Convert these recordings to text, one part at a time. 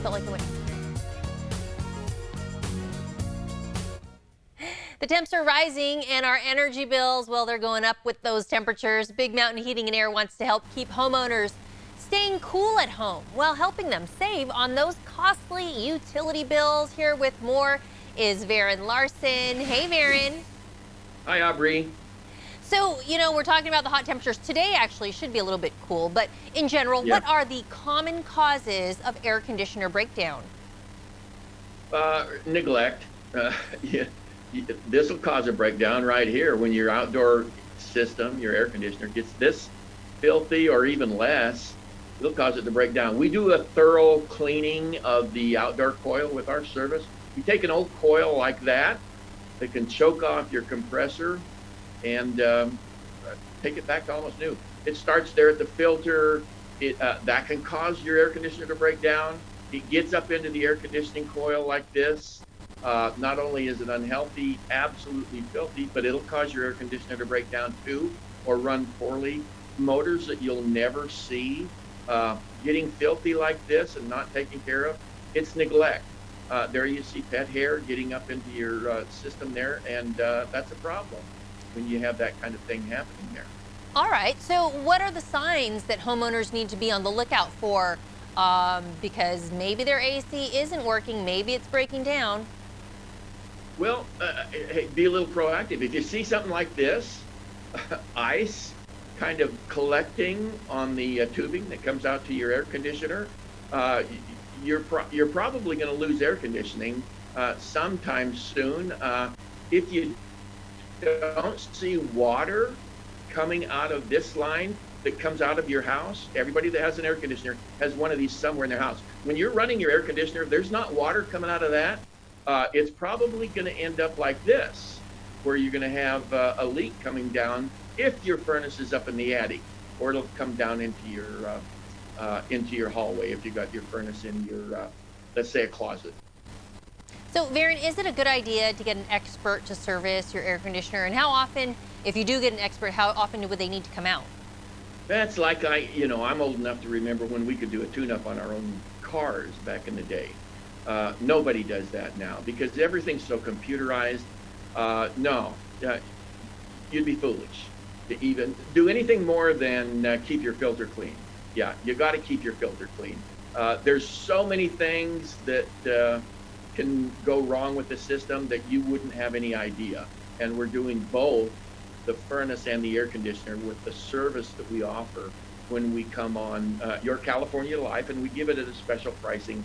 felt like it went. The temps are rising and our energy bills, well, they're going up with those temperatures. Big Mountain Heating and Air wants to help keep homeowners staying cool at home while helping them save on those costly utility bills. Here with more is Varen Larson. Hey, Varen. Hi, Aubrey. So, we're talking about the hot temperatures. Today actually should be a little bit cool, but in general, What are the common causes of air conditioner breakdown? Neglect. This will cause a breakdown right here when your outdoor system, your air conditioner, gets this filthy or even less. It'll cause it to break down. We do a thorough cleaning of the outdoor coil with our service. You take an old coil like that can choke off your compressor and take it back to almost new. It starts there at the filter. That can cause your air conditioner to break down. It gets up into the air conditioning coil like this. Not only is it unhealthy, absolutely filthy, but it'll cause your air conditioner to break down too, or run poorly. Motors that you'll never see getting filthy like this and not taken care of, it's neglect. There you see pet hair getting up into your system there, and that's a problem when you have that kind of thing happening there. All right, so what are the signs that homeowners need to be on the lookout for? Because maybe their AC isn't working, maybe it's breaking down. Well, hey, be a little proactive. If you see something like this, ice kind of collecting on the tubing that comes out to your air conditioner, you're probably going to lose air conditioning sometime soon. If you don't see water coming out of this line that comes out of your house, everybody that has an air conditioner has one of these somewhere in their house. When you're running your air conditioner, if there's not water coming out of that, it's probably going to end up like this, where you're going to have a leak coming down if your furnace is up in the attic, or it'll come down into your hallway if you got your furnace in your, let's say, a closet. So, Varen, is it a good idea to get an expert to service your air conditioner? And how often, if you do get an expert, how often would they need to come out? That's like I'm old enough to remember when we could do a tune-up on our own cars back in the day. Nobody does that now because everything's so computerized. You'd be foolish to even do anything more than keep your filter clean. Yeah, you got to keep your filter clean. There's so many things that can go wrong with the system that you wouldn't have any idea. And we're doing both the furnace and the air conditioner with the service that we offer when we come on Your California Life, and we give it at a special pricing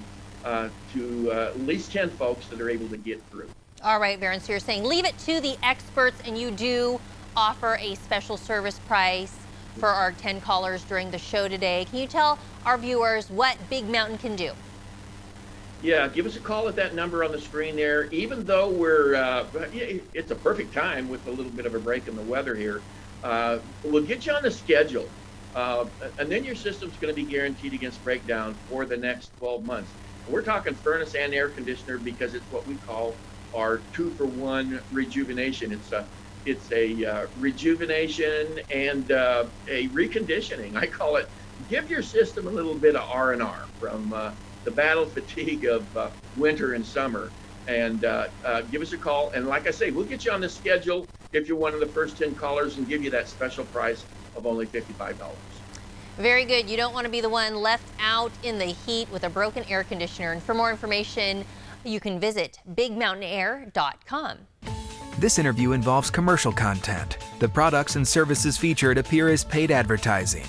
to at least 10 folks that are able to get through. All right, Varen, so you're saying leave it to the experts, and you do offer a special service price for our 10 callers during the show today. Can you tell our viewers what Big Mountain can do? Yeah, give us a call at that number on the screen there. Even though it's a perfect time with a little bit of a break in the weather here, we'll get you on the schedule. And then your system's going to be guaranteed against breakdown for the next 12 months. We're talking furnace and air conditioner because it's what we call our 2-for-1 rejuvenation. It's a rejuvenation and a reconditioning. I call it give your system a little bit of R&R from the battle fatigue of winter and summer. And give us a call. And like I say, we'll get you on the schedule if you're one of the first 10 callers and give you that special price of only $55. Very good. You don't want to be the one left out in the heat with a broken air conditioner. And for more information, you can visit bigmountainair.com. This interview involves commercial content. The products and services featured appear as paid advertising.